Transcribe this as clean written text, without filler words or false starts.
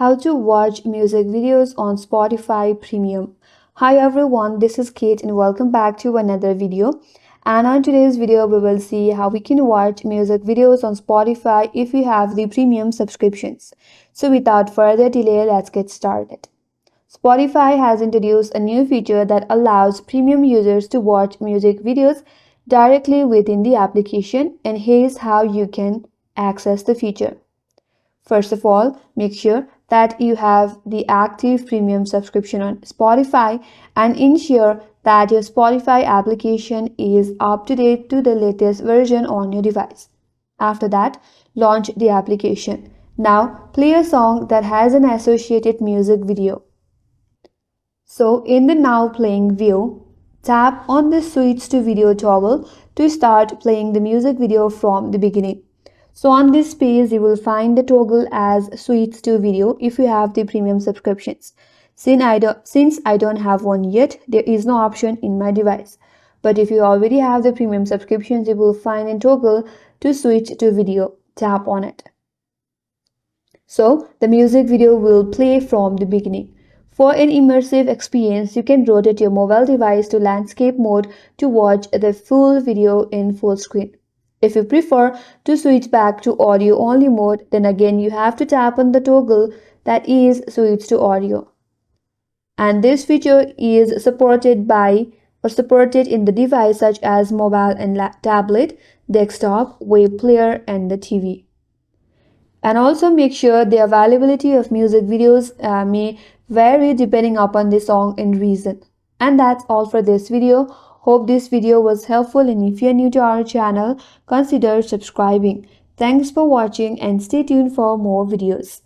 How to watch music videos on Spotify Premium. Hi everyone, this is Kate and welcome back to another video. And on today's video, we will see how we can watch music videos on Spotify if you have the premium subscriptions. So without further delay, let's get started. Spotify has introduced a new feature that allows premium users to watch music videos directly within the application, and here's how you can access the feature. First of all, make sure that you have the active premium subscription on Spotify and ensure that your Spotify application is up to date to the latest version on your device. After that, launch the application. Now, play a song that has an associated music video. So, in the Now Playing view, tap on the Switch to Video toggle to start playing the music video from the beginning. So on this page, you will find the toggle as Switch to Video if you have the premium subscriptions. Since I don't have one yet, there is no option in my device. But if you already have the premium subscriptions, you will find a toggle to switch to video. Tap on it. So the music video will play from the beginning. For an immersive experience, you can rotate your mobile device to landscape mode to watch the full video in full screen. If you prefer to switch back to audio only mode, then again you have to tap on the toggle that is switch to audio. And this feature is supported in the device such as mobile and tablet, desktop, web player and the TV. And also make sure the availability of music videos may vary depending upon the song and region. And that's all for this video. Hope this video was helpful, and if you're new to our channel, consider subscribing. Thanks for watching and stay tuned for more videos.